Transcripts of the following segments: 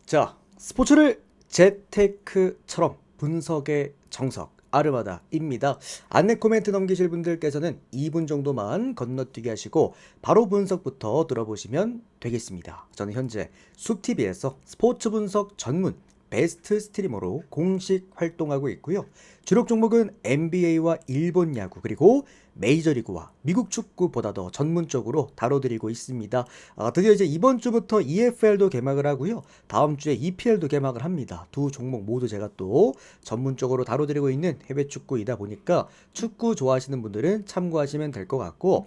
자, 스포츠를 재테크처럼 분석의 정석 아르마다입니다. 안내 코멘트 넘기실 분들께서는 2분 정도만 건너뛰게 하시고 바로 분석부터 들어보시면 되겠습니다. 저는 현재 숲TV에서 스포츠 분석 전문 베스트 스트리머로 공식 활동하고 있고요. 주력 종목은 NBA와 일본 야구 그리고 메이저리그와 미국 축구보다 더 전문적으로 다뤄드리고 있습니다. 드디어 이제 이번 주부터 EFL도 개막을 하고요. 다음 주에 EPL도 개막을 합니다. 두 종목 모두 제가 또 전문적으로 다뤄드리고 있는 해외 축구이다 보니까 축구 좋아하시는 분들은 참고하시면 될 것 같고,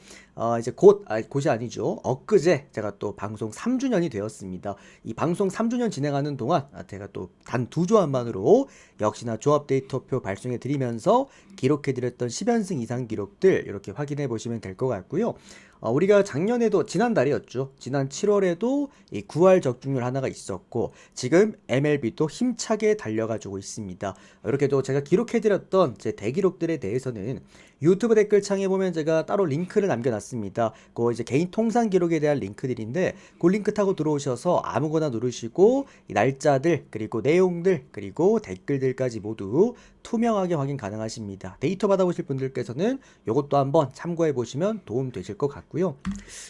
이제 곧이 아니죠. 엊그제 제가 또 방송 3주년이 되었습니다. 이 방송 3주년 진행하는 동안 제가 또 단 두 조합만으로 역시나 조합 데이터표 발송해 드리면서 기록해 드렸던 10연승 이상 기록들 이렇게 확인해 보시면 될 것 같고요. 우리가 작년에도 지난달이었죠. 지난 7월에도 이 9할 적중률 하나가 있었고 지금 MLB도 힘차게 달려가지고 있습니다. 이렇게도 제가 기록해드렸던 제 대기록들에 대해서는 유튜브 댓글창에 보면 제가 따로 링크를 남겨놨습니다. 그 이제 개인 통산 기록에 대한 링크들인데 그 링크 타고 들어오셔서 아무거나 누르시고 이 날짜들 그리고 내용들 그리고 댓글들까지 모두 투명하게 확인 가능하십니다. 데이터 받아보실 분들께서는 이것도 한번 참고해 보시면 도움 되실 것 같고요.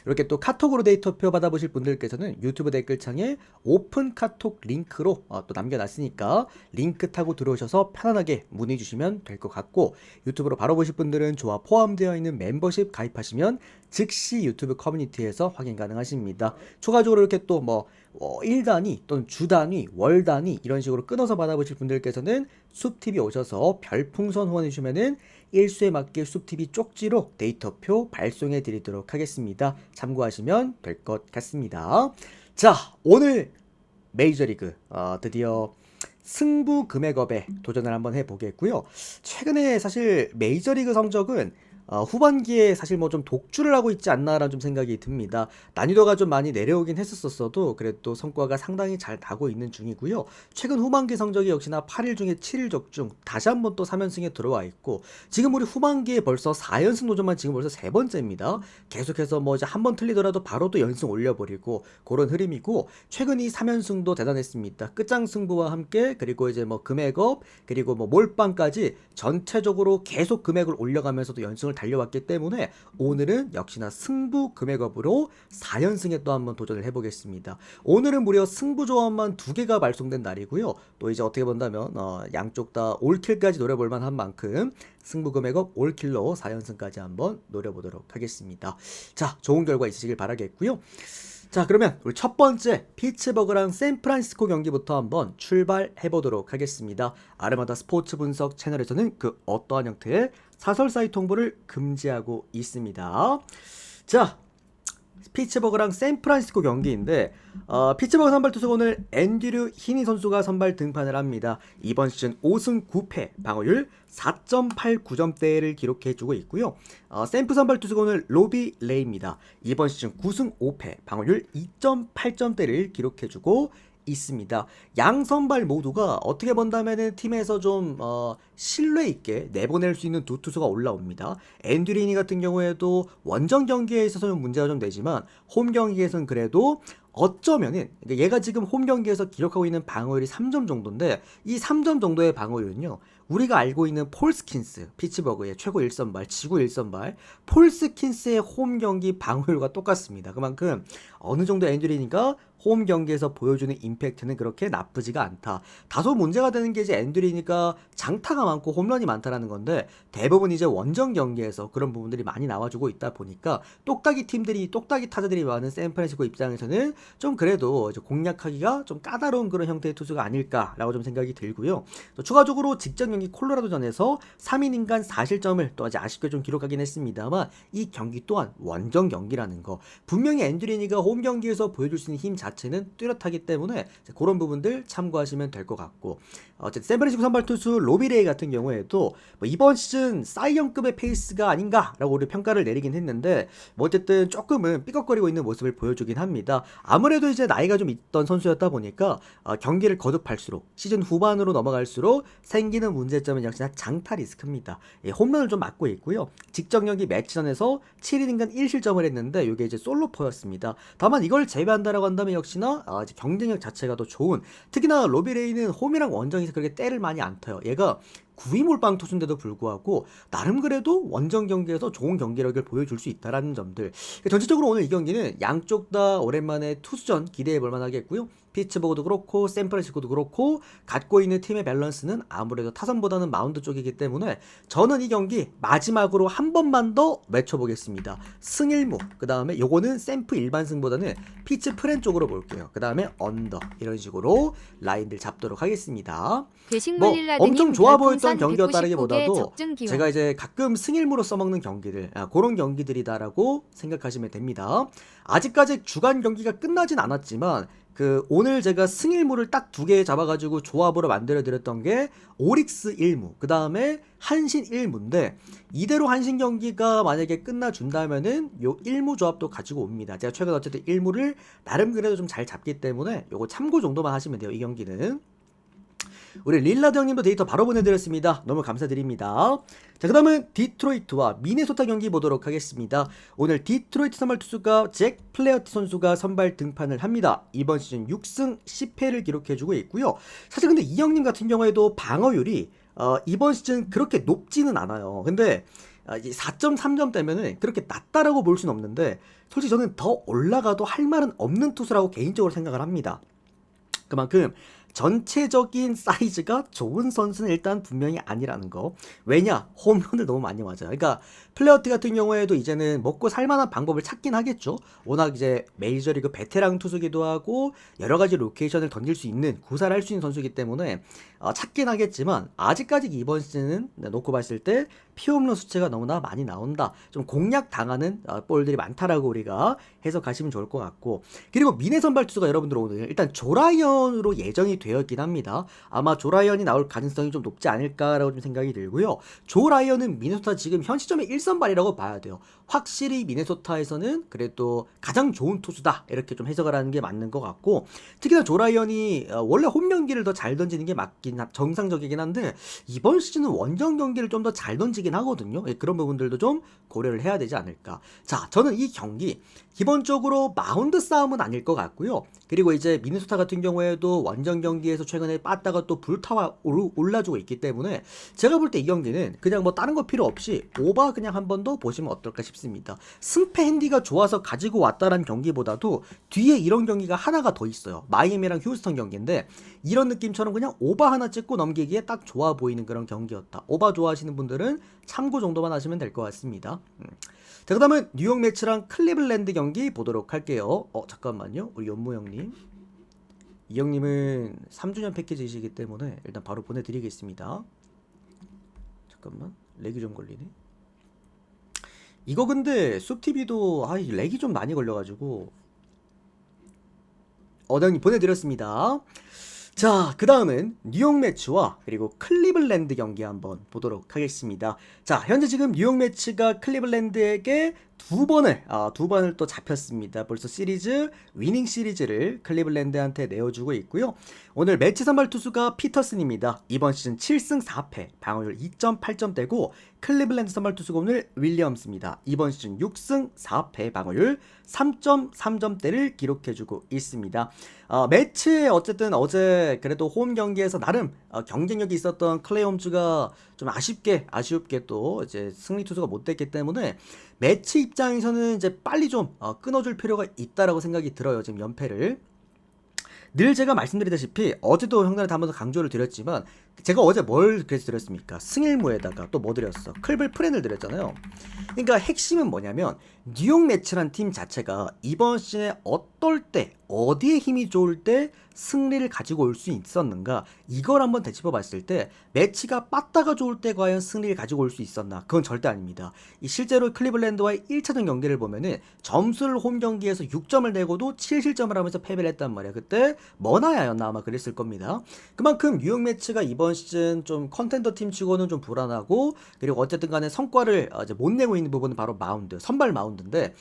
이렇게 또 카톡으로 데이터표 받아보실 분들께서는 유튜브 댓글창에 오픈 카톡 링크로 또 남겨놨으니까 링크 타고 들어오셔서 편안하게 문의 주시면 될 것 같고, 유튜브로 바로 보실 분들은 조합 포함되어 있는 멤버십 가입하시면 즉시 유튜브 커뮤니티에서 확인 가능하십니다. 추가적으로 이렇게 또 뭐 1단위 또는 주단위, 월단위 이런 식으로 끊어서 받아보실 분들께서는 숲TV 오셔서 별풍선 후원해 주시면은 일수에 맞게 숲TV 쪽지로 데이터표 발송해 드리도록 하겠습니다. 참고하시면 될 것 같습니다. 자, 오늘 메이저리그 드디어 승부 금액업에 도전을 한번 해보겠고요. 최근에 사실 메이저리그 성적은 후반기에 사실 뭐 좀 독주를 하고 있지 않나라는 좀 생각이 듭니다. 난이도가 좀 많이 내려오긴 했었어도 그래도 성과가 상당히 잘 나고 있는 중이고요. 최근 후반기 성적이 역시나 8일 중에 7일 적중 다시 한번 또 3연승에 들어와 있고, 지금 우리 후반기에 벌써 4연승 도전만 지금 벌써 세 번째입니다. 계속해서 뭐 이제 한 번 틀리더라도 바로 또 연승 올려버리고 그런 흐름이고, 최근 이 3연승도 대단했습니다. 끝장 승부와 함께 그리고 이제 뭐 금액업 그리고 뭐 몰빵까지 전체적으로 계속 금액을 올려가면서도 연승을 달려왔기 때문에 오늘은 역시나 승부 금액업으로 4연승에 또 한번 도전을 해보겠습니다. 오늘은 무려 승부 조합만 2개가 발송된 날이고요. 또 이제 어떻게 본다면 양쪽 다 올킬까지 노려볼 만한 만큼 승부 금액업 올킬로 4연승까지 한번 노려보도록 하겠습니다. 자, 좋은 결과 있으시길 바라겠고요. 자, 그러면 우리 첫 번째 피츠버그랑 샌프란시스코 경기부터 한번 출발해 보도록 하겠습니다. 아르마다 스포츠 분석 채널에서는 그 어떠한 형태의 사설 사이트 홍보를 금지하고 있습니다. 자, 피츠버그랑 샌프란시스코 경기인데 피츠버그 선발 투수 오늘 앤드류 히니 선수가 선발 등판을 합니다. 이번 시즌 5승 9패 방어율 4.89점대를 기록해주고 있고요. 샌프 선발 투수가 오늘 로비 레이입니다. 이번 시즌 9승 5패 방어율 2.8점대를 기록해주고 있습니다. 양 선발 모두가 어떻게 본다면은 팀에서 좀 신뢰 있게 내보낼 수 있는 두 투수가 올라옵니다. 앤드리니 같은 경우에도 원정 경기에 있어서는 문제가 좀 되지만 홈 경기에서는 그래도 어쩌면은 얘가 지금 홈 경기에서 기록하고 있는 방어율이 3점 정도인데, 이 3점 정도의 방어율은요 우리가 알고 있는 폴 스킨스, 피츠버그의 최고 1선발, 지구 1선발 폴 스킨스의 홈 경기 방어율과 똑같습니다. 그만큼 어느 정도 앤드리니가 홈 경기에서 보여주는 임팩트는 그렇게 나쁘지가 않다. 다소 문제가 되는 게 이제 앤드리니가 장타가 많고 홈런이 많다라는 건데, 대부분 이제 원정 경기에서 그런 부분들이 많이 나와주고 있다 보니까 똑딱이 타자들이 많은 샌프란시스코 입장에서는 좀 그래도 이제 공략하기가 좀 까다로운 그런 형태의 투수가 아닐까라고 좀 생각이 들고요. 또 추가적으로 직전 경기 콜로라도전에서 3이닝간 4실점을 또 아쉽게 좀 기록하긴 했습니다만, 이 경기 또한 원정 경기라는 거, 분명히 앤드리니가 홈 경기에서 보여줄 수 있는 힘 자체는 뚜렷하기 때문에 그런 부분들 참고하시면 될 것 같고, 어쨌든 샌프란시스코 선발 투수 로비레이 같은 경우에도 뭐 이번 시즌 사이영급의 페이스가 아닌가라고 우리 평가를 내리긴 했는데, 뭐 어쨌든 조금은 삐걱거리고 있는 모습을 보여주긴 합니다. 아무래도 이제 나이가 좀 있던 선수였다 보니까 경기를 거듭할수록 시즌 후반으로 넘어갈수록 생기는 문제점은 역시나 장타 리스크입니다. 예, 홈런을 좀 맞고 있고요. 직전 경기 매치전에서 7이닝간 1실점을 했는데 이게 이제 솔로포였습니다. 다만 이걸 제외한다라고 한다면 역시나 이제 경쟁력 자체가 더 좋은, 특히나 로비 레이는 홈이랑 원정에서 그렇게 때를 많이 안 터요. 얘가 9위 몰빵 투수인데도 불구하고 나름 그래도 원정 경기에서 좋은 경기력을 보여줄 수 있다라는 점들. 전체적으로 오늘 이 경기는 양쪽 다 오랜만에 투수전 기대해 볼 만하겠고요. 피츠버그도 그렇고 샌프란시스코도 그렇고 갖고 있는 팀의 밸런스는 아무래도 타선보다는 마운드 쪽이기 때문에 저는 이 경기 마지막으로 한 번만 더 외쳐보겠습니다. 승일무, 그 다음에 요거는 샘프 일반승보다는 피츠 프렌 쪽으로 볼게요. 그 다음에 언더, 이런 식으로 라인들 잡도록 하겠습니다. 뭐 엄청 좋아 보였던 경기였다라기보다도 제가 이제 가끔 승일무로 써먹는 경기들, 그런 경기들이다라고 생각하시면 됩니다. 아직까지 주간 경기가 끝나진 않았지만 오늘 제가 승일무를 딱 2개 잡아가지고 조합으로 만들어 드렸던 게 오릭스 1무, 그 다음에 한신 1무인데 이대로 한신 경기가 만약에 끝나준다면은 요 1무 조합도 가지고 옵니다. 제가 최근 어쨌든 1무를 나름 그래도 좀 잘 잡기 때문에 요거 참고 정도만 하시면 돼요. 이 경기는. 우리 릴라드 형님도 데이터 바로 보내드렸습니다. 너무 감사드립니다. 자, 그 다음은 디트로이트와 미네소타 경기 보도록 하겠습니다. 오늘 디트로이트 선발 투수가 잭 플레어티 선수가 선발 등판을 합니다. 이번 시즌 6승 10패를 기록해주고 있고요. 사실 근데 이 형님 같은 경우에도 방어율이 이번 시즌 그렇게 높지는 않아요. 근데 4.3점대면은 그렇게 낮다라고 볼 수는 없는데 솔직히 저는 더 올라가도 할 말은 없는 투수라고 개인적으로 생각을 합니다. 그만큼 전체적인 사이즈가 좋은 선수는 일단 분명히 아니라는 거. 왜냐? 홈런을 너무 많이 맞아요. 그러니까 플레어티 같은 경우에도 이제는 먹고 살만한 방법을 찾긴 하겠죠. 워낙 이제 메이저리그 베테랑 투수기도 하고 여러 가지 로케이션을 던질 수 있는, 구사를 할 수 있는 선수이기 때문에 찾긴 하겠지만 아직까지 이번 시즌은 놓고 봤을 때 피홈런 수치가 너무나 많이 나온다. 좀 공략 당하는 볼들이 많다라고 우리가 해석하시면 좋을 것 같고, 그리고 미네 선발 투수가 여러분들 오늘 일단 조라이언으로 예정이 되어 있긴 합니다. 아마 조라이언이 나올 가능성이 좀 높지 않을까라고 좀 생각이 들고요. 조라이언은 미네소타 지금 현 시점에 1선발이라고 봐야 돼요. 확실히 미네소타에서는 그래도 가장 좋은 투수다, 이렇게 좀 해석을 하는 게 맞는 것 같고, 특히나 조라이언이 원래 홈 경기를 더 잘 던지는 게 정상적이긴 한데 이번 시즌은 원정 경기를 좀 더 잘 던지긴 하거든요. 그런 부분들도 좀 고려를 해야 되지 않을까. 자, 저는 이 경기 기본적으로 마운드 싸움은 아닐 것 같고요. 그리고 이제 미네소타 같은 경우에도 원정 경기에서 최근에 빠다가 또 불타와 올라주고 있기 때문에 제가 볼 때 이 경기는 그냥 뭐 다른 거 필요 없이 오바 그냥 한 번 더 보시면 어떨까 싶습니다. 승패 핸디가 좋아서 가지고 왔다는 경기보다도 뒤에 이런 경기가 하나가 더 있어요. 마이애미랑 휴스턴 경기인데 이런 느낌처럼 그냥 오바 하나 찍고 넘기기에 딱 좋아 보이는 그런 경기였다. 오바 좋아하시는 분들은 참고 정도만 하시면 될 것 같습니다. 자, 그 다음은 뉴욕 매치랑 클리블랜드 경기 보도록 할게요. 잠깐만요. 우리 연모 형님. 이 형님은 3주년 패키지이시기 때문에 일단 바로 보내드리겠습니다. 잠깐만. 렉이 좀 걸리네. 이거 근데 숲TV도 렉이 좀 많이 걸려가지고 형님 보내드렸습니다. 자, 그 다음은 뉴욕 매치와 그리고 클리블랜드 경기 한번 보도록 하겠습니다. 자, 현재 지금 뉴욕 매치가 클리블랜드에게 두 번을 또 잡혔습니다. 벌써 위닝 시리즈를 클리블랜드한테 내어주고 있고요. 오늘 매치 선발 투수가 피터슨입니다. 이번 시즌 7승 4패, 방어율 2.8점대고 클리블랜드 선발 투수가 오늘 윌리엄스입니다. 이번 시즌 6승 4패, 방어율 3.3점대를 기록해주고 있습니다. 매치에 어쨌든 어제 그래도 홈 경기에서 나름 경쟁력이 있었던 클레이 홈즈가 좀 아쉽게 또 이제 승리 투수가 못 됐기 때문에 매치 입장에서는 이제 빨리 좀 끊어줄 필요가 있다라고 생각이 들어요. 지금 연패를. 늘 제가 말씀드리다시피 어제도 형들한테 한 번 더 강조를 드렸지만 제가 어제 뭘 그래서 드렸습니까? 승일무에다가 또 뭐 드렸어? 클블 프렌을 드렸잖아요. 그러니까 핵심은 뭐냐면 뉴욕 매치란 팀 자체가 이번 시즌에 어떨 때 어디에 힘이 좋을 때 승리를 가지고 올 수 있었는가, 이걸 한번 되짚어 봤을 때 매치가 빠따가 좋을 때 과연 승리를 가지고 올 수 있었나? 그건 절대 아닙니다. 실제로 클리블랜드와의 1차전 경기를 보면은 점수를 홈 경기에서 6점을 내고도 7실점을 하면서 패배를 했단 말이야. 그때 머나야였나 아마 그랬을 겁니다. 그만큼 뉴욕 매치가 이번 시즌 좀 컨텐더 팀 치고는 좀 불안하고, 그리고 어쨌든 간에 성과를 이제 못 내고 있는 부분은 바로 선발 마운드인데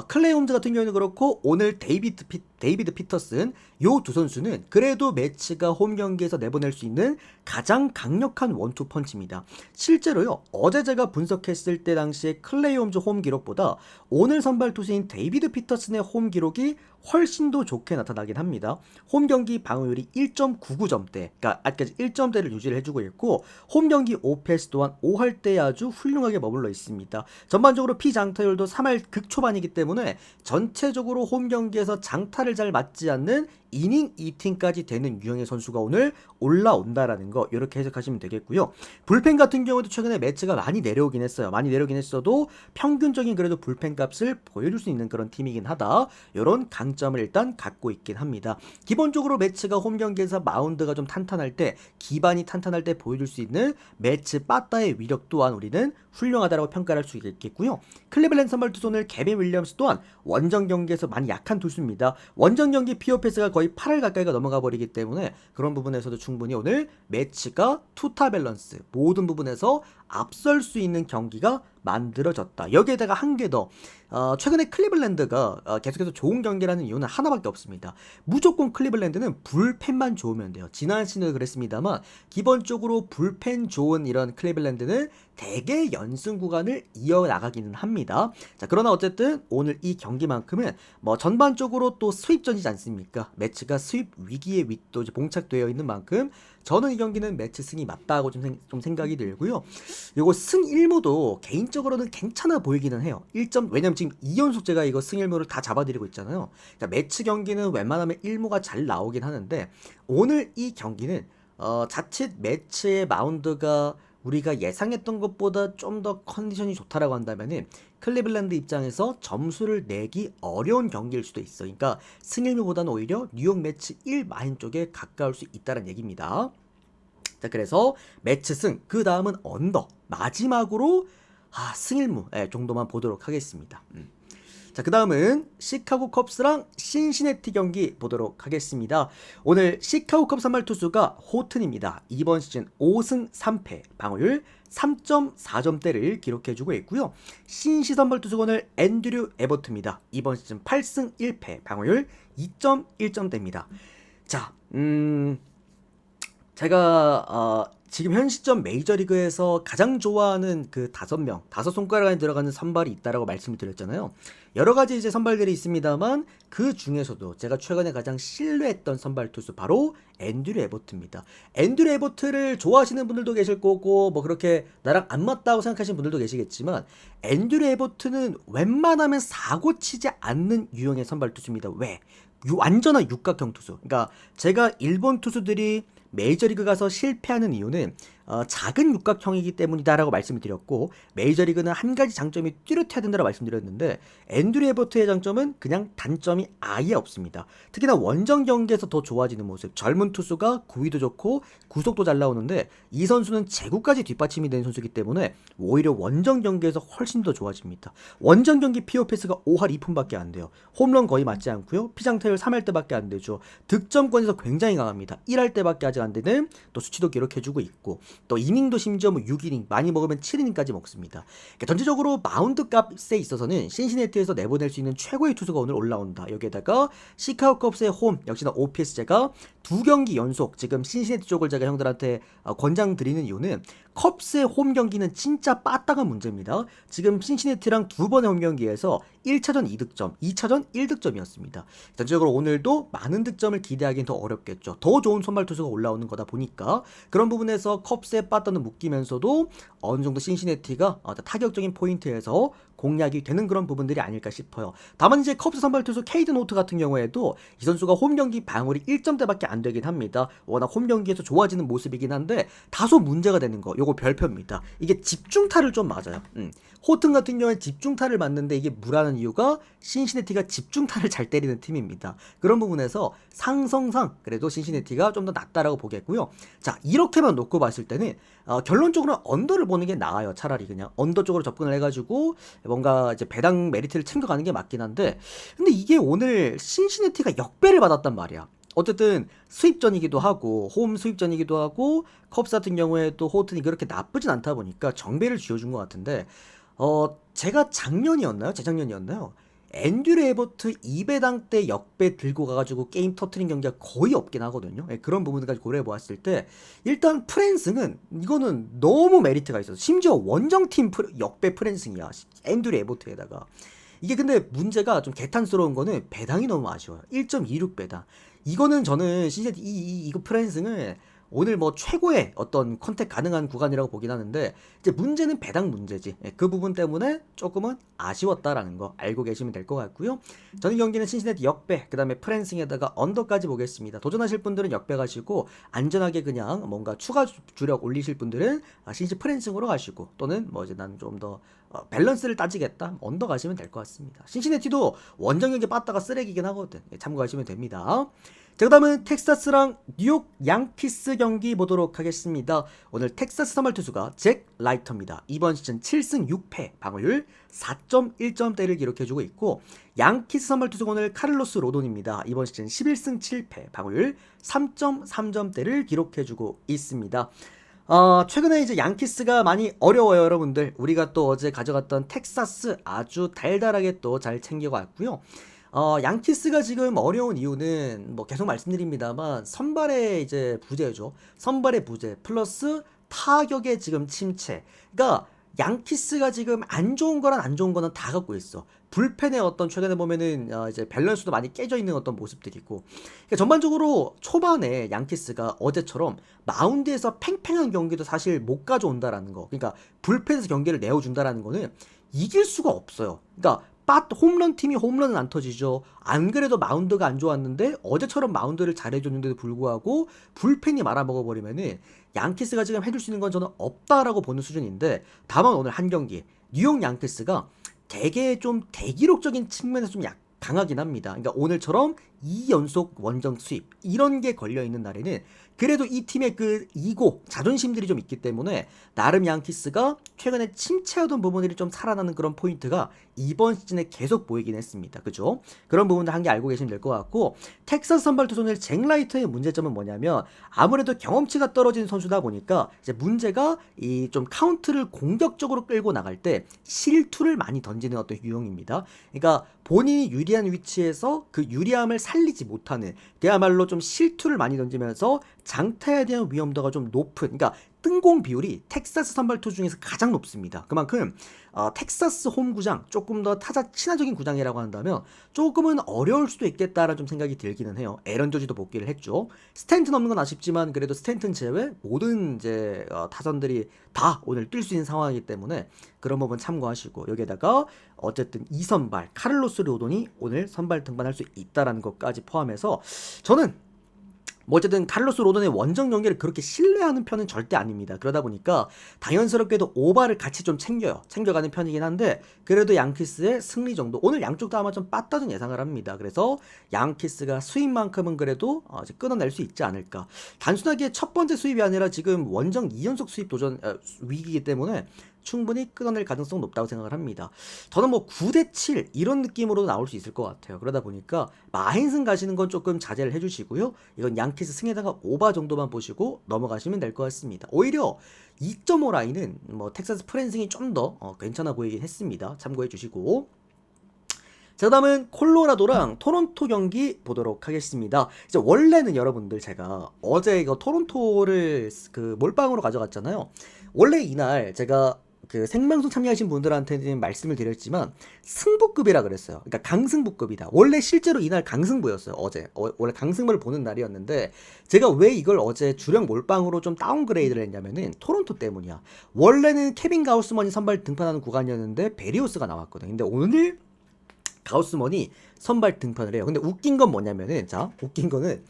클레이 홈즈 같은 경우는 그렇고 오늘 데이비드 데이비드 피터슨 요 두 선수는 그래도 매치가 홈 경기에서 내보낼 수 있는 가장 강력한 원투 펀치입니다. 실제로요 어제 제가 분석했을 때 당시에 클레이 홈즈 홈 기록보다 오늘 선발 투수인 데이비드 피터슨의 홈 기록이 훨씬 더 좋게 나타나긴 합니다. 홈 경기 방어율이 1.99점대, 그러니까 아직까지 1점대를 유지를 해주고 있고 홈 경기 오패스 또한 5할대에 아주 훌륭하게 머물러 있습니다. 전반적으로 피장타율도 3할 극초반이기 때문에 전체적으로 홈 경기에서 장타를 잘 맞지 않는 이닝 이팅까지 되는 유형의 선수가 오늘 올라온다라는 거 이렇게 해석하시면 되겠고요. 불펜 같은 경우도 최근에 매치가 많이 내려오긴 했어요. 많이 내려오긴 했어도 평균적인 그래도 불펜 값을 보여줄 수 있는 그런 팀이긴 하다. 이런 강점을 일단 갖고 있긴 합니다. 기본적으로 매치가 홈 경기에서 마운드가 좀 탄탄할 때, 기반이 탄탄할 때 보여줄 수 있는 매치 빠따의 위력 또한 우리는 훌륭하다라고 평가할 수 있겠고요. 클리블랜드 선발 투수 오늘 개빈 윌리엄스 또한 원정 경기에서 많이 약한 투수입니다. 원정 경기 피오패스가 거의 8할 가까이가 넘어가 버리기 때문에 그런 부분에서도 충분히 오늘 매치가 투타 밸런스 모든 부분에서 앞설 수 있는 경기가 만들어졌다. 여기에다가 한 개 더, 최근에 클리블랜드가 계속해서 좋은 경기라는 이유는 하나밖에 없습니다. 무조건 클리블랜드는 불펜만 좋으면 돼요. 지난 시즌도 그랬습니다만 기본적으로 불펜 좋은 이런 클리블랜드는 대개 연승 구간을 이어나가기는 합니다. 자, 그러나 어쨌든 오늘 이 경기만큼은 뭐 전반적으로 또 스윕전이지 않습니까? 매치가 스윕 위기에 또 이제 봉착되어 있는 만큼 저는 이 경기는 매치 승이 맞다고 좀 생각이 들고요. 요거 승 1무도 개인적으로는 괜찮아 보이기는 해요. 1점, 왜냐면 지금 2연속 제가 이거 승 1무를 다 잡아드리고 있잖아요. 그러니까 매치 경기는 웬만하면 1무가 잘 나오긴 하는데 오늘 이 경기는 자칫 매치의 마운드가 우리가 예상했던 것보다 좀 더 컨디션이 좋다라고 한다면은 클리블랜드 입장에서 점수를 내기 어려운 경기일 수도 있어. 그러니까 승일무보다는 오히려 뉴욕 매치 1 마인 쪽에 가까울 수 있다는 얘기입니다. 자, 그래서 매치 승, 그 다음은 언더, 마지막으로 승일무 정도만 보도록 하겠습니다. 자, 그 다음은 시카고 컵스랑 신시내티 경기 보도록 하겠습니다. 오늘 시카고 컵스 선발 투수가 호튼입니다. 이번 시즌 5승 3패, 방어율 3.4점대를 기록해주고 있고요. 신시 선발 투수가 오늘 앤드류 에버트입니다. 이번 시즌 8승 1패, 방어율 2.1점대입니다. 자, 제가 지금 현 시점 메이저리그에서 가장 좋아하는 그 5명, 5손가락 안에 들어가는 선발이 있다라고 말씀을 드렸잖아요. 여러 가지 이제 선발들이 있습니다만 그 중에서도 제가 최근에 가장 신뢰했던 선발 투수 바로 앤드류 에버트입니다. 앤드류 에버트를 좋아하시는 분들도 계실 거고 뭐 그렇게 나랑 안 맞다고 생각하시는 분들도 계시겠지만 앤드류 에버트는 웬만하면 사고 치지 않는 유형의 선발 투수입니다. 왜? 완전한 육각형 투수. 그러니까 제가 일본 투수들이 메이저리그 가서 실패하는 이유는 작은 육각형이기 때문이다라고 말씀을 드렸고 메이저리그는 한 가지 장점이 뚜렷해야 된다고 말씀드렸는데 앤드류 에버트의 장점은 그냥 단점이 아예 없습니다. 특히나 원정 경기에서 더 좋아지는 모습. 젊은 투수가 구위도 좋고 구속도 잘 나오는데 이 선수는 제구까지 뒷받침이 되는 선수이기 때문에 오히려 원정 경기에서 훨씬 더 좋아집니다. 원정 경기 피오패스가 5할 2푼밖에 안 돼요. 홈런 거의 맞지 않고요. 피장타율 3할 때밖에 안 되죠. 득점권에서 굉장히 강합니다. 1할 때밖에 아직 안 되는 또 수치도 기록해주고 있고 또 이닝도 심지어 뭐 6이닝, 많이 먹으면 7이닝까지 먹습니다. 그러니까 전체적으로 마운드 값에 있어서는 신시내티에서 내보낼 수 있는 최고의 투수가 오늘 올라온다. 여기에다가 시카고 컵스의 홈, 역시나 OPS 제가 2경기 연속 지금 신시내티 쪽을 제가 형들한테 권장 드리는 이유는 컵스의 홈 경기는 진짜 빠따가 문제입니다. 지금 신시내티랑 2번의 홈 경기에서 1차전 2득점, 2차전 1득점이었습니다. 전체적으로 오늘도 많은 득점을 기대하기는 더 어렵겠죠. 더 좋은 선발 투수가 올라오는 거다 보니까 그런 부분에서 컵스의 빠따는 묶이면서도 어느 정도 신시내티가 타격적인 포인트에서 공략이 되는 그런 부분들이 아닐까 싶어요. 다만 이제 컵스 선발 투수 케이드 노트 같은 경우에도 이 선수가 홈 경기 방어율이 1점대밖에 안 되긴 합니다. 워낙 홈 경기에서 좋아지는 모습이긴 한데 다소 문제가 되는 거, 요거 별표입니다. 이게 집중타를 좀 맞아요. 호튼 같은 경우에 집중타를 맞는데 이게 무라는 이유가 신시내티가 집중타를 잘 때리는 팀입니다. 그런 부분에서 상성상 그래도 신시내티가 좀 더 낫다라고 보겠고요. 자, 이렇게만 놓고 봤을 때는 결론적으로 언더를 보는 게 나아요. 차라리 그냥 언더 쪽으로 접근을 해가지고 뭔가 이제 배당 메리트를 챙겨가는 게 맞긴 한데 근데 이게 오늘 신시내티가 역배를 받았단 말이야. 어쨌든 수입전이기도 하고 홈 수입전이기도 하고 컵스 같은 경우에 또 호튼이 그렇게 나쁘진 않다 보니까 정배를 쥐어준 것 같은데 제가 작년이었나요? 재작년이었나요? 앤드류 에버트 2배당 때 역배 들고 가가지고 게임 터트린 경기가 거의 없긴 하거든요. 예, 그런 부분들까지 고려해 보았을 때 일단 프랜승은 이거는 너무 메리트가 있어서 심지어 원정팀 역배 프랜승이야. 앤드류 에버트에다가. 이게 근데 문제가 좀 개탄스러운 거는 배당이 너무 아쉬워요. 1.26배당. 이거는 저는 진짜 이거 프랜승을 오늘 뭐 최고의 어떤 컨택 가능한 구간이라고 보긴 하는데 이제 문제는 배당 문제지. 예, 그 부분 때문에 조금은 아쉬웠다라는 거 알고 계시면 될 것 같고요. 저는 경기는 신시내티 역배, 그 다음에 프랜승에다가 언더까지 보겠습니다. 도전하실 분들은 역배 가시고 안전하게 그냥 뭔가 추가 주력 올리실 분들은 신시 프랜승으로 가시고 또는 뭐 이제 난 좀 더 밸런스를 따지겠다 언더 가시면 될 것 같습니다. 신시내티도 원정 경기 빠따가 쓰레기긴 하거든. 예, 참고하시면 됩니다. 자, 그 다음은 텍사스랑 뉴욕 양키스 경기 보도록 하겠습니다. 오늘 텍사스 선발 투수가 잭 라이터입니다. 이번 시즌 7승 6패, 방어율 4.1점대를 기록해주고 있고, 양키스 선발 투수가 오늘 카를로스 로돈입니다. 이번 시즌 11승 7패, 방어율 3.3점대를 기록해주고 있습니다. 최근에 이제 양키스가 많이 어려워요, 여러분들. 우리가 또 어제 가져갔던 텍사스 아주 달달하게 또 잘 챙겨갔고요. 양키스가 지금 어려운 이유는 뭐 계속 말씀드립니다만 선발의 이제 부재죠. 선발의 부재 플러스 타격의 지금 침체. 그러니까 양키스가 지금 안 좋은 거랑 안 좋은 거는 다 갖고 있어. 불펜의 어떤 최근에 보면은 이제 밸런스도 많이 깨져 있는 어떤 모습들이고. 그러니까 전반적으로 초반에 양키스가 어제처럼 마운드에서 팽팽한 경기도 사실 못 가져온다라는 거. 그러니까 불펜에서 경기를 내어준다라는 거는 이길 수가 없어요. 그러니까 홈런 팀이 홈런은 안 터지죠. 안 그래도 마운드가 안 좋았는데 어제처럼 마운드를 잘해줬는데도 불구하고 불펜이 말아먹어버리면은 양키스가 지금 해줄 수 있는 건 저는 없다라고 보는 수준인데, 다만 오늘 한 경기 뉴욕 양키스가 되게 좀 대기록적인 측면에서 좀 강하긴 합니다. 그러니까 오늘처럼 2연속 원정 수입 이런 게 걸려있는 날에는 그래도 이 팀의 그 이고 자존심들이 좀 있기 때문에 나름 양키스가 최근에 침체하던 부분들이 좀 살아나는 그런 포인트가 이번 시즌에 계속 보이긴 했습니다. 그죠? 그런 부분들 한 개 알고 계시면 될 것 같고, 텍사스 선발 투수는 잭 라이터의 문제점은 뭐냐면 아무래도 경험치가 떨어진 선수다 보니까 이제 문제가 이 좀 카운트를 공격적으로 끌고 나갈 때 실투를 많이 던지는 어떤 유형입니다. 그러니까 본인이 유리한 위치에서 그 유리함을 살리지 못하는, 그야말로 좀 실투를 많이 던지면서 장타에 대한 위험도가 좀 높은, 그러니까 뜬공 비율이 텍사스 선발 투수 중에서 가장 높습니다. 그만큼 텍사스 홈구장, 조금 더 타자 친화적인 구장이라고 한다면 조금은 어려울 수도 있겠다라는 좀 생각이 들기는 해요. 에런 조지도 복귀를 했죠. 스탠튼 없는 건 아쉽지만 그래도 스탠튼 제외 모든 이제 타선들이 다 오늘 뛸 수 있는 상황이기 때문에 그런 부분 참고하시고, 여기에다가 어쨌든 2선발 카를로스 로돈이 오늘 선발 등판할 수 있다라는 것까지 포함해서 저는 뭐 어쨌든 카를로스 로돈의 원정 경기를 그렇게 신뢰하는 편은 절대 아닙니다. 그러다 보니까 당연스럽게도 오바를 같이 좀 챙겨가는 편이긴 한데, 그래도 양키스의 승리 정도, 오늘 양쪽 다 아마 좀 빠따준 예상을 합니다. 그래서 양키스가 수입만큼은 그래도 이제 끊어낼 수 있지 않을까. 단순하게 첫 번째 수입이 아니라 지금 원정 2연속 수입 도전 위기이기 때문에 충분히 끊어낼 가능성 높다고 생각을 합니다. 저는 뭐 9대7 이런 느낌으로도 나올 수 있을 것 같아요. 그러다 보니까 마인승 가시는 건 조금 자제를 해주시고요. 이건 양키스 승에다가 오바 정도만 보시고 넘어가시면 될 것 같습니다. 오히려 2.5 라인은 뭐 텍사스 프랜승이 좀 더 괜찮아 보이긴 했습니다. 참고해 주시고. 자, 그다음은 콜로라도랑 토론토 경기 보도록 하겠습니다. 이제 원래는 여러분들 제가 어제 이거 토론토를 그 몰빵으로 가져갔잖아요. 원래 이날 제가 그 생방송 참여하신 분들한테는 말씀을 드렸지만 승부급이라 그랬어요. 그러니까 강승부급이다. 원래 실제로 이날 강승부였어요. 어제 원래 강승부를 보는 날이었는데 제가 왜 이걸 어제 주력 몰빵으로 좀 다운그레이드를 했냐면은 토론토 때문이야. 원래는 케빈 가우스먼이 선발 등판하는 구간이었는데 베리오스가 나왔거든. 근데 오늘 가우스먼이 선발 등판을 해요. 근데 웃긴 건 뭐냐면은, 자, 웃긴 거는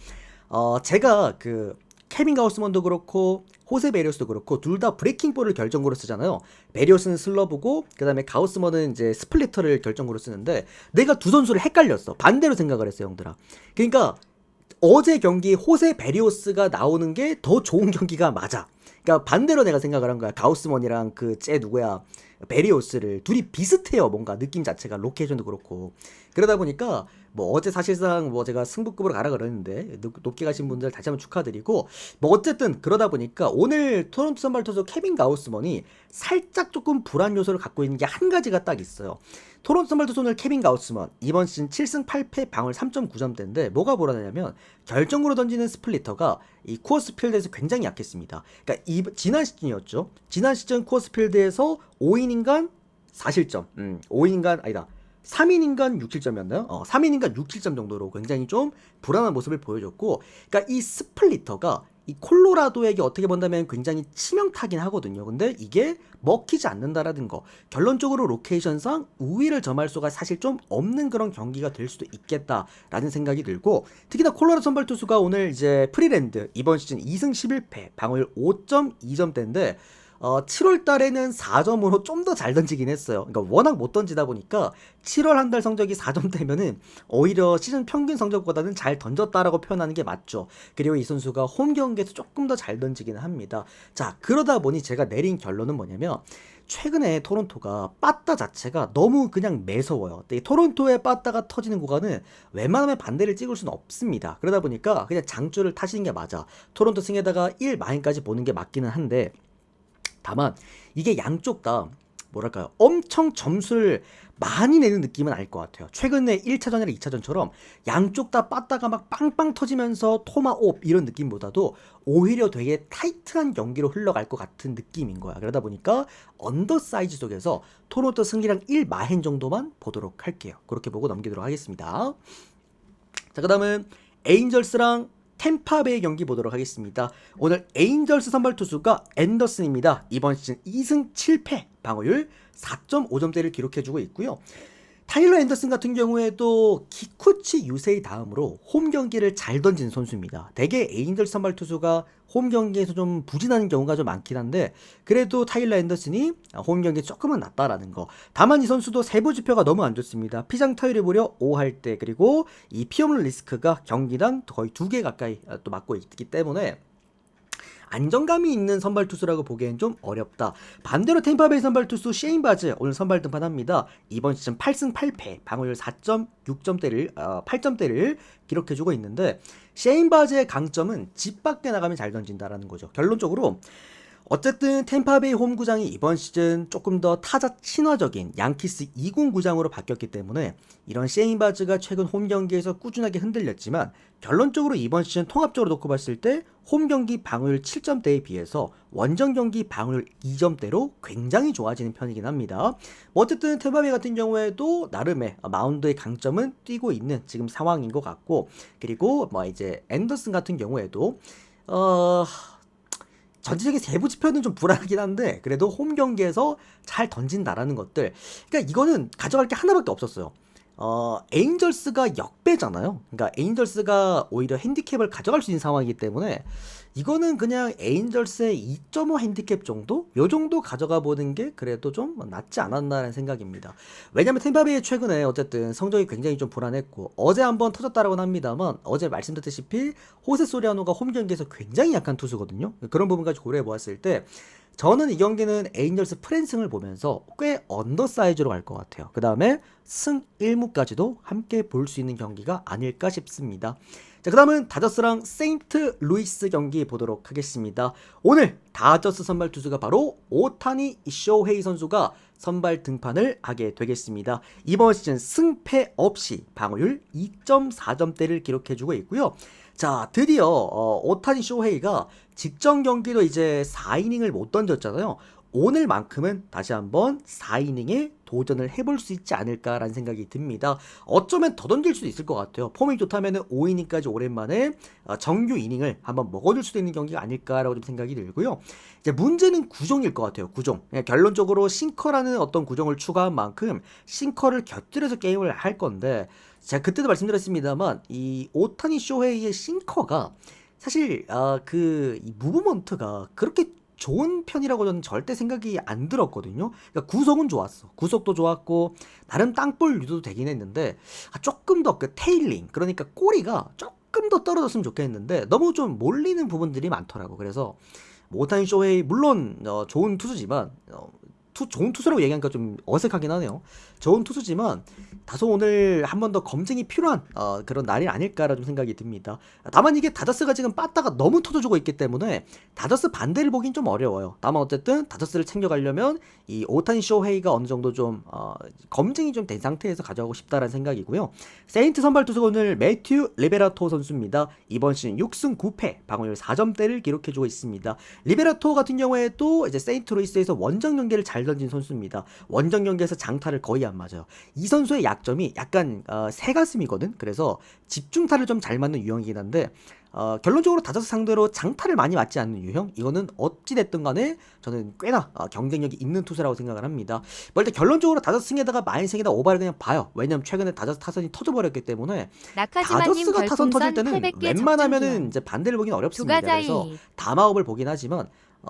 제가 그 케빈 가우스먼도 그렇고 호세 베리오스도 그렇고 둘 다 브레이킹볼을 결정구로 쓰잖아요. 베리오스는 슬러브고 그다음에 가우스먼은 이제 스플리터를 결정구로 쓰는데 내가 두 선수를 헷갈렸어. 반대로 생각을 했어요, 형들아. 그러니까 어제 경기 호세 베리오스가 나오는 게 더 좋은 경기가 맞아. 그러니까 반대로 내가 생각을 한 거야. 가우스먼이랑 그 누구야, 베리오스를 둘이 비슷해요. 뭔가 느낌 자체가 로케이션도 그렇고. 그러다 보니까 뭐 어제 사실상 뭐 제가 승부급으로 가라 그러는데 높게 가신 분들 다시 한번 축하드리고, 뭐 어쨌든 그러다 보니까 오늘 토론토 선발 투수 케빈 가우스먼이 살짝 조금 불안 요소를 갖고 있는 게 한 가지가 딱 있어요. 토론토 선발 투수 오늘 케빈 가우스먼 이번 시즌 7승 8패 방울 3.9점대인데 뭐가 불안하냐면 결정으로 던지는 스플리터가 이 쿠어스 필드에서 굉장히 약했습니다. 그러니까 지난 시즌이었죠. 지난 시즌 쿠어스 필드에서 5이닝간 4실점, 5이닝간 아니다. 3이닝간 6실점이었나요? 3이닝간 6실점 정도로 굉장히 좀 불안한 모습을 보여줬고, 그러니까 이 스플리터가 이 콜로라도에게 어떻게 본다면 굉장히 치명타긴 하거든요. 근데 이게 먹히지 않는다라는 거, 결론적으로 로케이션상 우위를 점할 수가 사실 좀 없는 그런 경기가 될 수도 있겠다라는 생각이 들고, 특히나 콜로라도 선발 투수가 오늘 이제 프리랜드 이번 시즌 2승 11패 방어율 5.2점대인데 7월 달에는 4점으로 좀 더 잘 던지긴 했어요. 그러니까 워낙 못 던지다 보니까 7월 한 달 성적이 4점대면은 오히려 시즌 평균 성적보다는 잘 던졌다라고 표현하는 게 맞죠. 그리고 이 선수가 홈 경기에서 조금 더 잘 던지긴 합니다. 자, 그러다 보니 제가 내린 결론은 뭐냐면 최근에 토론토가 빠따 자체가 너무 그냥 매서워요. 이 토론토의 빠따가 터지는 구간은 웬만하면 반대를 찍을 수는 없습니다. 그러다 보니까 그냥 장줄을 타시는 게 맞아. 토론토 승에다가 1마인까지 보는 게 맞기는 한데, 다만 이게 양쪽 다 뭐랄까요, 엄청 점수를 많이 내는 느낌은 아닐 것 같아요. 최근에 1차전이나 2차전처럼 양쪽 다 빠따가 막 빵빵 터지면서 토마옵 이런 느낌보다도 오히려 되게 타이트한 경기로 흘러갈 것 같은 느낌인 거야. 그러다 보니까 언더 사이즈 속에서 토론토 승리랑 1마행 정도만 보도록 할게요. 그렇게 보고 넘기도록 하겠습니다. 자, 그 다음은 에인절스랑 템파베이 경기 보도록 하겠습니다. 오늘 에인절스 선발 투수가 앤더슨입니다. 이번 시즌 2승 7패 방어율 4.5점대를 기록해주고 있고요. 타일러 앤더슨 같은 경우에도 키쿠치 유세이 다음으로 홈 경기를 잘 던진 선수입니다. 대개 에인절스 선발 투수가 홈 경기에서 좀 부진하는 경우가 좀 많긴 한데, 그래도 타일러 앤더슨이 홈 경기에 조금은 낫다라는 거. 다만 이 선수도 세부 지표가 너무 안 좋습니다. 피장 타율이 무려 5할 때, 그리고 이 피홈런 리스크가 경기당 거의 2개 가까이 또 맞고 있기 때문에 안정감이 있는 선발 투수라고 보기엔 좀 어렵다. 반대로 템파베이 선발 투수 셰인 바즈 오늘 선발 등판합니다. 이번 시즌 8승 8패 방어율 4.6점대를 8점대를 기록해주고 있는데, 셰인 바즈의 강점은 집 밖에 나가면 잘 던진다라는 거죠. 결론적으로 어쨌든 템파베이 홈구장이 이번 시즌 조금 더 타자 친화적인 양키스 2군 구장으로 바뀌었기 때문에 이런 셰인 바즈가 최근 홈 경기에서 꾸준하게 흔들렸지만, 결론적으로 이번 시즌 통합적으로 놓고 봤을 때 홈 경기 방어율 7점대에 비해서 원정 경기 방어율 2점대로 굉장히 좋아지는 편이긴 합니다. 어쨌든 템파베이 같은 경우에도 나름의 마운드의 강점은 띄고 있는 지금 상황인 것 같고, 그리고 뭐 이제 앤더슨 같은 경우에도 전체적인 세부 지표는 좀 불안하긴 한데 그래도 홈 경기에서 잘 던진다라는 것들, 그러니까 이거는 가져갈 게 하나밖에 없었어요. 에인절스가 역배잖아요. 그러니까 에인절스가 오히려 핸디캡을 가져갈 수 있는 상황이기 때문에 이거는 그냥 에인절스의 2.5 핸디캡 정도? 요 정도 가져가 보는 게 그래도 좀 낫지 않았나라는 생각입니다. 왜냐면 템파베이 최근에 어쨌든 성적이 굉장히 좀 불안했고, 어제 한번 터졌다라고는 합니다만 어제 말씀드렸다시피 호세 소리아노가 홈 경기에서 굉장히 약한 투수거든요. 그런 부분까지 고려해 보았을 때 저는 이 경기는 에인절스 프랜승을 보면서 꽤 언더사이즈로 갈 것 같아요. 그 다음에 승 1무까지도 함께 볼 수 있는 경기가 아닐까 싶습니다. 자, 그 다음은 다저스랑 세인트 루이스 경기 보도록 하겠습니다. 오늘 다저스 선발 투수가 바로 오타니 쇼헤이 선수가 선발 등판을 하게 되겠습니다. 이번 시즌 승패 없이 방어율 2.4점대를 기록해주고 있고요. 자, 드디어 오타니 쇼헤이가 직전 경기도 이제 4이닝을 못 던졌잖아요. 오늘만큼은 다시 한번 4이닝에 도전을 해볼 수 있지 않을까라는 생각이 듭니다. 어쩌면 더 던질 수도 있을 것 같아요. 폼이 좋다면 5이닝까지 오랜만에 정규 이닝을 한번 먹어줄 수도 있는 경기가 아닐까라고 좀 생각이 들고요. 이제 문제는 구종일 것 같아요. 구종. 결론적으로 싱커라는 어떤 구종을 추가한 만큼 싱커를 곁들여서 게임을 할 건데, 제가 그때도 말씀드렸습니다만 이 오타니 쇼헤이의 싱커가 사실 이 무브먼트가 그렇게 좋은 편이라고 저는 절대 생각이 안 들었거든요. 그러니까 구속은 좋았어. 구속도 좋았고 나름 땅볼 유도도 되긴 했는데 조금 더 그 테일링, 그러니까 꼬리가 조금 더 떨어졌으면 좋겠는데 너무 좀 몰리는 부분들이 많더라고. 그래서 오타니 쇼헤이 물론 좋은 투수지만 좋은 투수라고 얘기하니까 좀 어색하긴 하네요. 좋은 투수지만 다소 오늘 한 번 더 검증이 필요한 그런 날이 아닐까라는 생각이 듭니다. 다만 이게 다저스가 지금 빠따가 너무 터져주고 있기 때문에 다저스 반대를 보긴 좀 어려워요. 다만 어쨌든 다저스를 챙겨가려면 이 오타니 쇼헤이가 어느 정도 좀 검증이 좀 된 상태에서 가져가고 싶다라는 생각이고요. 세인트 선발 투수가 오늘 매튜 리베라토 선수입니다. 이번 시즌 6승 9패 방어율 4점대를 기록해주고 있습니다. 리베라토 같은 경우에도 이제 세인트 루이스에서 원정 경기를 잘 던진 선수입니다. 원정 경기에서 장타를 거의 안 맞아요. 이 선수의 약점이 약간 새가슴이거든. 그래서 집중타를 좀 잘 맞는 유형이긴 한데 결론적으로 다저스 상대로 장타를 많이 맞지 않는 유형, 이거는 어찌됐든 간에 저는 꽤나 경쟁력이 있는 투수라고 생각을 합니다. 뭐 일단 결론적으로 다저스 승에다가 마인승에다 오바를 그냥 봐요. 왜냐면 최근에 다저스 타선이 터져버렸기 때문에 다저스가 타선 터질 때는 웬만하면은 이제 반대를 보긴 어렵습니다. 그래서 담아업을 보긴 하지만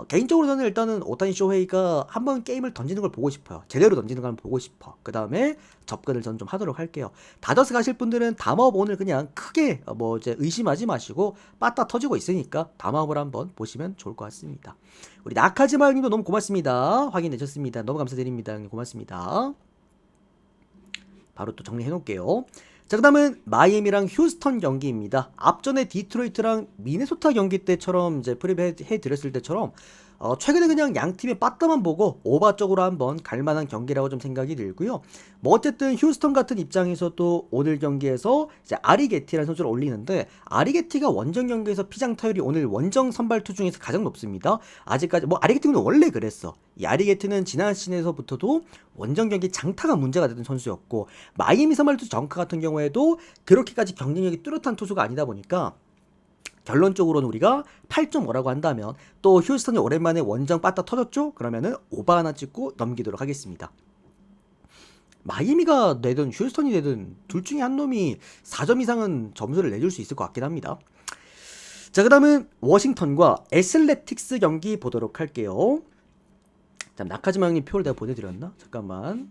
개인적으로 저는 일단은 오타니 쇼헤이가 한번 게임을 던지는 걸 보고 싶어요. 제대로 던지는 걸 보고 싶어. 그 다음에 접근을 전 좀 하도록 할게요. 다저스 가실 분들은 담아업 오늘 그냥 크게 뭐 이제 의심하지 마시고 빠따 터지고 있으니까 담아업을 한번 보시면 좋을 것 같습니다. 우리 나카지마 형님도 너무 고맙습니다. 확인해주셨습니다. 너무 감사드립니다. 형님 고맙습니다. 바로 또 정리해 놓을게요. 자, 그 다음은 마이애미랑 휴스턴 경기입니다. 앞전에 디트로이트랑 미네소타 경기 때처럼 이제 프리뷰 해드렸을 때처럼 최근에 그냥 양 팀의 빠따만 보고 오바 쪽으로 한번 갈만한 경기라고 좀 생각이 들고요. 뭐 어쨌든 휴스턴 같은 입장에서도 오늘 경기에서 이제 아리게티라는 선수를 올리는데 아리게티가 원정 경기에서 피장 타율이 오늘 원정 선발투 중에서 가장 높습니다. 아직까지 뭐 아리게티는 원래 그랬어. 이 아리게티는 지난 시즌에서부터도 원정 경기 장타가 문제가 되던 선수였고 마이애미 선발투수 정카 같은 경우에도 그렇게까지 경쟁력이 뚜렷한 투수가 아니다 보니까 결론적으로는 우리가 8.5라고 한다면 또 휴스턴이 오랜만에 원정 빠따 터졌죠? 그러면은 오바 하나 찍고 넘기도록 하겠습니다. 마이애미가 내든 휴스턴이 내든 둘 중에 한 놈이 4점 이상은 점수를 내줄 수 있을 것 같긴 합니다. 자, 그 다음은 워싱턴과 애슬레틱스 경기 보도록 할게요. 자, 나카지마 형님 표를 내가 보내드렸나? 잠깐만.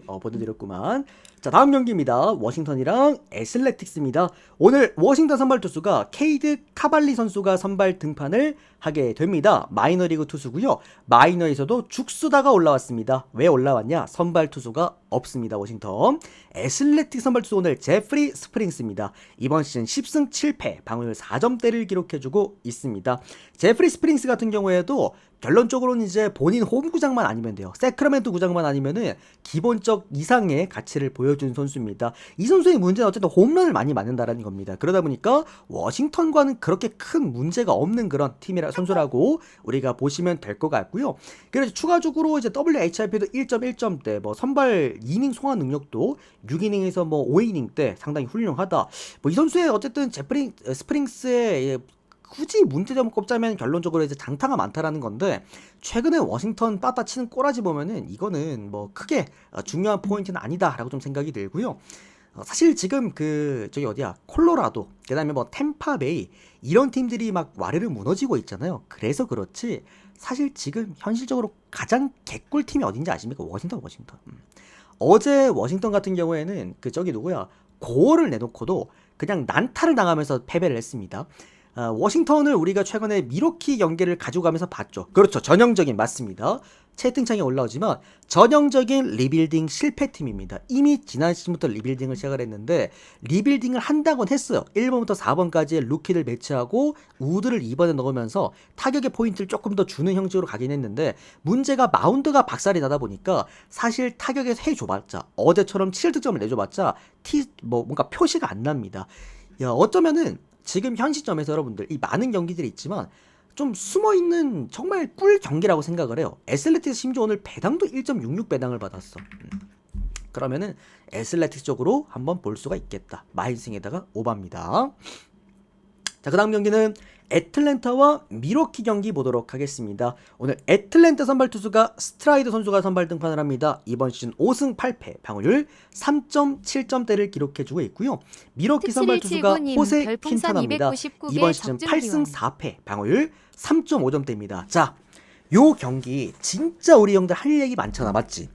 보내드렸구만. 자, 다음 경기입니다. 워싱턴이랑 애슬레틱스입니다. 오늘 워싱턴 선발 투수가 케이드 카발리 선수가 선발 등판을 하게 됩니다. 마이너리그 투수고요. 마이너에서도 죽수다가 올라왔습니다. 왜 올라왔냐? 선발 투수가 없습니다. 워싱턴. 애슬레틱 선발 투수 오늘 제프리 스프링스입니다. 이번 시즌 10승 7패 방어율 4점대를 기록해주고 있습니다. 제프리 스프링스 같은 경우에도 결론적으로는 이제 본인 홈 구장만 아니면 돼요. 세크라멘토 구장만 아니면은 기본적 이상의 가치를 보여준 선수입니다. 이 선수의 문제는 어쨌든 홈런을 많이 맞는다라는 겁니다. 그러다 보니까 워싱턴과는 그렇게 큰 문제가 없는 그런 선수라고 우리가 보시면 될 것 같고요. 그래서 추가적으로 이제 WHIP도 1.1점대, 뭐 선발 2이닝 소화 능력도 6이닝에서 뭐 5이닝 때 상당히 훌륭하다. 뭐 이 선수의 어쨌든 스프링스의 굳이 문제점을 꼽자면 결론적으로 이제 장타가 많다라는 건데 최근에 워싱턴 빠따 치는 꼬라지 보면은 이거는 뭐 크게 중요한 포인트는 아니다라고 좀 생각이 들고요. 사실 지금 저기 어디야 콜로라도 그다음에 뭐 템파베이 이런 팀들이 막 와르르 무너지고 있잖아요. 그래서 그렇지 사실 지금 현실적으로 가장 개꿀 팀이 어딘지 아십니까? 워싱턴. 어제 워싱턴 같은 경우에는 저기 누구야 고어를 내놓고도 그냥 난타를 당하면서 패배를 했습니다. 워싱턴을 우리가 최근에 미러키 경기를 가져가면서 봤죠. 그렇죠. 전형적인 맞습니다. 채팅창에 올라오지만 전형적인 리빌딩 실패팀입니다. 이미 지난 시즌부터 리빌딩을 시작을 했는데 리빌딩을 한다곤 했어요. 1번부터 4번까지의 루키를 매치하고 우드를 2번에 넣으면서 타격의 포인트를 조금 더 주는 형식으로 가긴 했는데 문제가 마운드가 박살이 나다 보니까 사실 타격에서 해줘봤자 어제처럼 7득점을 내줘봤자 뭔가 표시가 안 납니다. 야, 어쩌면은 지금 현 시점에서 여러분들 이 많은 경기들이 있지만 좀 숨어있는 정말 꿀 경기라고 생각을 해요. 애슬레틱스 심지어 오늘 배당도 1.66 배당을 받았어. 그러면은 애슬레틱스 쪽으로 한번 볼 수가 있겠다. 마인승에다가 오바입니다. 자, 그 다음 경기는 애틀랜타와 미러키 경기 보도록 하겠습니다. 오늘 애틀랜타 선발 투수가 스트라이더 선수가 선발 등판을 합니다. 이번 시즌 5승 8패 방어율 3.7점대를 기록해주고 있고요. 미러키 선발 투수가 호세 퀸타나입니다. 이번 시즌 8승 4패 방어율 3.5점대입니다. 자, 요 경기 진짜 우리 형들 할 얘기 많잖아, 맞지?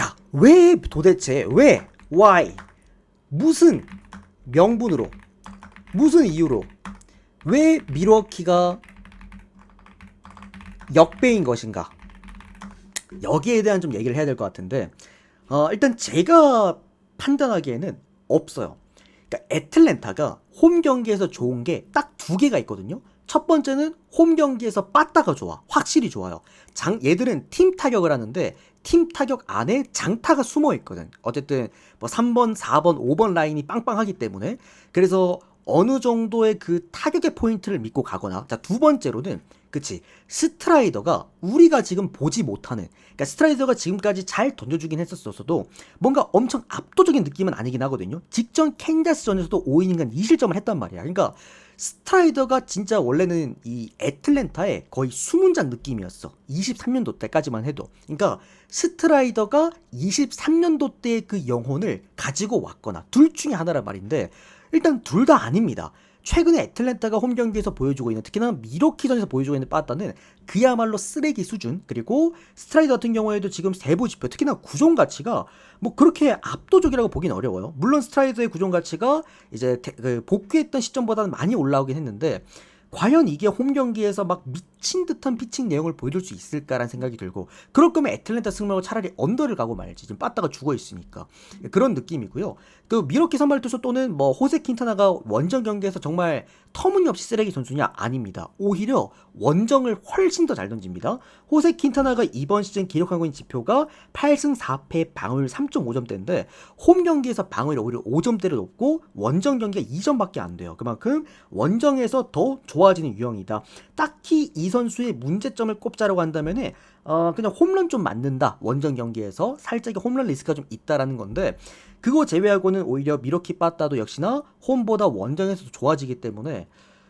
야, 왜 도대체 why 무슨 명분으로 무슨 이유로 왜 미러키가 역배인 것인가? 여기에 대한 좀 얘기를 해야 될 것 같은데, 일단 제가 판단하기에는 없어요. 그러니까 애틀랜타가 홈 경기에서 좋은 게 딱 두 개가 있거든요. 첫 번째는 홈 경기에서 빠따가 좋아. 확실히 좋아요. 얘들은 팀 타격을 하는데 팀 타격 안에 장타가 숨어 있거든. 어쨌든 뭐 3번, 4번, 5번 라인이 빵빵하기 때문에. 그래서 어느 정도의 그 타격의 포인트를 믿고 가거나. 자, 두 번째로는 그치, 스트라이더가 우리가 지금 보지 못하는, 그러니까 스트라이더가 지금까지 잘 던져주긴 했었어도 뭔가 엄청 압도적인 느낌은 아니긴 하거든요. 직전 캔자스전에서도 5이닝간 2실점을 했단 말이야. 그러니까 스트라이더가 진짜 원래는 이 애틀랜타의 거의 수문장 느낌이었어. 23년도 때까지만 해도. 그러니까 스트라이더가 23년도 때의 그 영혼을 가지고 왔거나 둘 중에 하나란 말인데, 일단 둘 다 아닙니다. 최근에 애틀랜타가 홈 경기에서 보여주고 있는, 특히나 미러키전에서 보여주고 있는 빠따는 그야말로 쓰레기 수준. 그리고 스트라이더 같은 경우에도 지금 세부 지표, 특히나 구종 가치가 뭐 그렇게 압도적이라고 보긴 어려워요. 물론 스트라이더의 구종 가치가 이제 복귀했던 시점보다는 많이 올라오긴 했는데, 과연 이게 홈 경기에서 막 미친 듯한 피칭 내용을 보여줄 수 있을까라는 생각이 들고, 그럴 거면 애틀랜타 승리하고 차라리 언더를 가고 말지. 지금 빠따가 죽어 있으니까. 그런 느낌이고요. 그 미러키 선발 투수 또는 뭐 호세 킨타나가 원정 경기에서 정말 터무니없이 쓰레기 선수냐? 아닙니다. 오히려 원정을 훨씬 더 잘 던집니다. 호세 킨타나가 이번 시즌 기록하고 있는 지표가 8승 4패 방어율 3.5점대인데 홈 경기에서 방어율이 오히려 5점대를 높고 원정 경기가 2점밖에 안 돼요. 그만큼 원정에서 더 좋아지는 유형이다. 딱히 이 선수의 문제점을 꼽자라고 한다면은 그냥 홈런 좀 맞는다. 원정 경기에서 살짝의 홈런 리스크가 좀 있다라는 건데, 그거 제외하고는 오히려 미러키 빠따도 역시나 홈보다 원정에서도 좋아지기 때문에,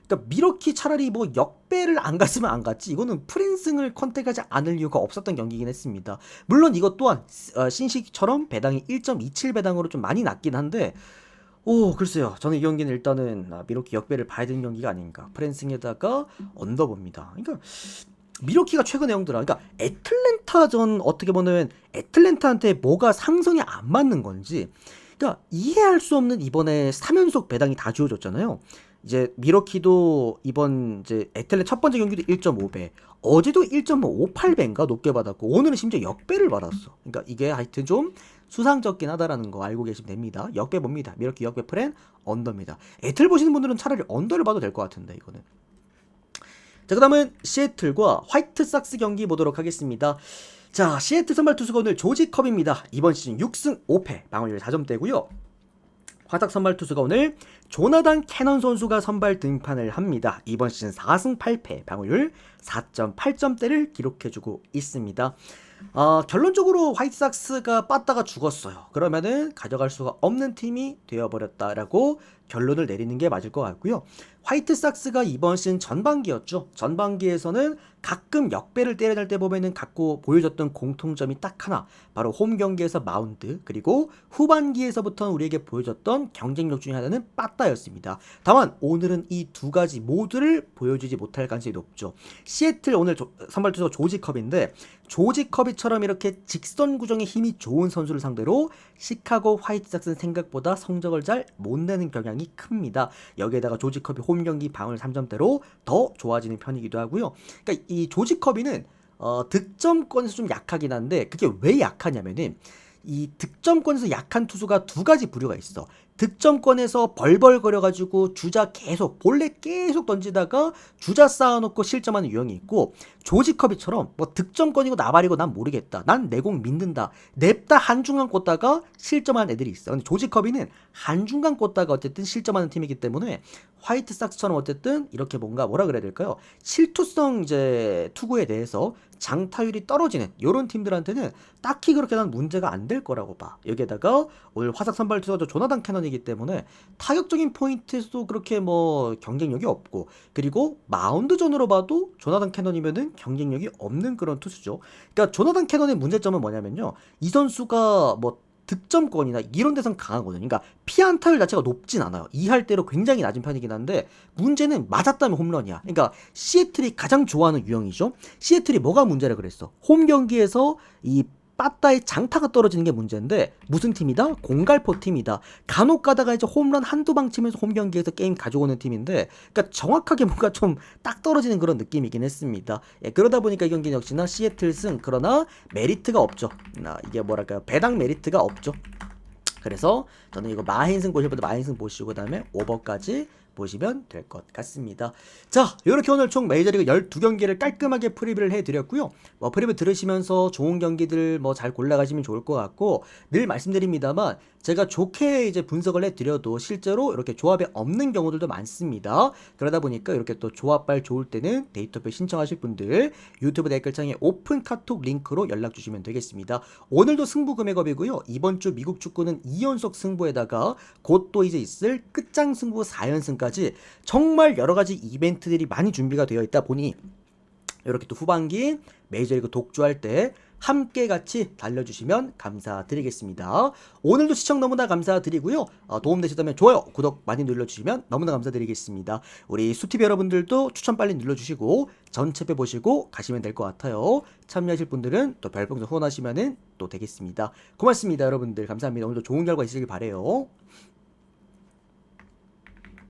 그러니까 미러키 차라리 뭐 역배를 안 갔으면 안 갔지, 이거는 프랜승을 컨택하지 않을 이유가 없었던 경기이긴 했습니다. 물론 이것 또한 신식처럼 배당이 1.27 배당으로 좀 많이 낮긴 한데, 글쎄요. 저는 이 경기는 일단은 미러키 역배를 봐야 되는 경기가 아닌가. 프랜승에다가 언더봅니다. 그러니까 미러키가 최근에 형들아, 그러니까 애틀랜타전 어떻게 보면 애틀랜타한테 뭐가 상성이 안 맞는 건지, 그러니까 이해할 수 없는 이번에 3연속 배당이 다 주어졌잖아요. 이제 미러키도 이번 이제 애틀랜 첫 번째 경기도 1.5배, 어제도 1.58배인가 높게 받았고, 오늘은 심지어 역배를 받았어. 그러니까 이게 하여튼 좀 수상적긴 하다라는 거 알고 계시면 됩니다. 역배 봅니다. 미러키 역배 프랜 언더입니다. 애틀 보시는 분들은 차라리 언더를 봐도 될 것 같은데 이거는. 자, 그 다음은 시애틀과 화이트삭스 경기 보도록 하겠습니다. 자, 시애틀 선발 투수가 오늘 조지 컵입니다. 이번 시즌 6승 5패, 방어율 4점대고요. 화삭 선발 투수가 오늘 조나단 캐넌 선수가 선발 등판을 합니다. 이번 시즌 4승 8패, 방어율 4.8점대를 기록해주고 있습니다. 결론적으로 화이트삭스가 빠따가 죽었어요. 그러면은 가져갈 수가 없는 팀이 되어버렸다라고 결론을 내리는 게 맞을 것 같고요. 화이트삭스가 이번 시즌 전반기였죠. 전반기에서는 가끔 역배를 때려낼 때 보면은 갖고 보여줬던 공통점이 딱 하나, 바로 홈 경기에서 마운드, 그리고 후반기에서부터 우리에게 보여줬던 경쟁력 중에 하나는 빠따였습니다. 다만 오늘은 이 두 가지 모두를 보여주지 못할 가능성이 높죠. 시애틀 오늘 선발 투수 조지 컵인데, 조지 커비처럼 이렇게 직선 구정에 힘이 좋은 선수를 상대로 시카고 화이트삭스는 생각보다 성적을 잘 못 내는 경향이 큽니다. 여기에다가 조지 커비 홈 경기 방어율 3점대로 더 좋아지는 편이기도 하고요. 그러니까 이 조지 커비는 득점권에서 좀 약하긴 한데, 그게 왜 약하냐면은 이 득점권에서 약한 투수가 두 가지 부류가 있어. 득점권에서 벌벌거려가지고 주자 계속 볼넷 계속 던지다가 주자 쌓아놓고 실점하는 유형이 있고, 조지 커비처럼 뭐 득점권이고 나발이고 난 모르겠다, 난 내 공 믿는다, 냅다 한중간 꽂다가 실점하는 애들이 있어. 근데 조지 커비는 한중간 꽂다가 어쨌든 실점하는 팀이기 때문에 화이트삭스처럼 어쨌든 이렇게 뭔가 뭐라 그래야 될까요? 실투성 이제 투구에 대해서 장타율이 떨어지는 이런 팀들한테는 딱히 그렇게 난 문제가 안 될 거라고 봐. 여기에다가 오늘 화삭 선발 투수가 조나단 캐넌이기 때문에 타격적인 포인트에서도 그렇게 뭐 경쟁력이 없고, 그리고 마운드전으로 봐도 조나단 캐넌이면은 경쟁력이 없는 그런 투수죠. 그러니까 조나단 캐넌의 문제점은 뭐냐면요, 이 선수가 뭐 득점권이나 이런 데선 강하거든요. 그러니까 피안타율 자체가 높진 않아요. 2할대로 굉장히 낮은 편이긴 한데, 문제는 맞았다면 홈런이야. 그러니까 시애틀이 가장 좋아하는 유형이죠. 시애틀이 뭐가 문제라 그랬어? 홈 경기에서 이 빠따의 장타가 떨어지는 게 문제인데 무슨 팀이다? 공갈포 팀이다. 간혹 가다가 이제 홈런 한두 방 치면서 홈 경기에서 게임 가져오는 팀인데 그러니까 정확하게 뭔가 좀 딱 떨어지는 그런 느낌이긴 했습니다. 예, 그러다 보니까 이 경기는 역시나 시애틀 승. 그러나 메리트가 없죠. 이게 뭐랄까요? 배당 메리트가 없죠. 그래서 저는 이거 마힌승 보실 분들 마힌승 보시고 그다음에 오버까지 보시면 될 것 같습니다. 자, 이렇게 오늘 총 메이저리그 12경기를 깔끔하게 프리뷰를 해드렸고요. 뭐 프리뷰 들으시면서 좋은 경기들 뭐 잘 골라가시면 좋을 것 같고, 늘 말씀드립니다만 제가 좋게 이제 분석을 해드려도 실제로 이렇게 조합에 없는 경우들도 많습니다. 그러다 보니까 이렇게 또 조합발 좋을 때는 데이터표 신청하실 분들 유튜브 댓글창에 오픈 카톡 링크로 연락 주시면 되겠습니다. 오늘도 승부 금액업이고요. 이번 주 미국 축구는 2연속 승부에다가 곧 또 이제 있을 끝장 승부 4연승까지 정말 여러 가지 이벤트들이 많이 준비가 되어 있다 보니 이렇게 또 후반기 메이저리그 독주할 때 함께 같이 달려주시면 감사드리겠습니다. 오늘도 시청 너무나 감사드리고요. 도움되셨다면 좋아요, 구독 많이 눌러주시면 너무나 감사드리겠습니다. 우리 수TV 여러분들도 추천 빨리 눌러주시고 전체표 보시고 가시면 될 것 같아요. 참여하실 분들은 또 별풍선 후원하시면 또 되겠습니다. 고맙습니다 여러분들. 감사합니다. 오늘도 좋은 결과 있으길 바래요.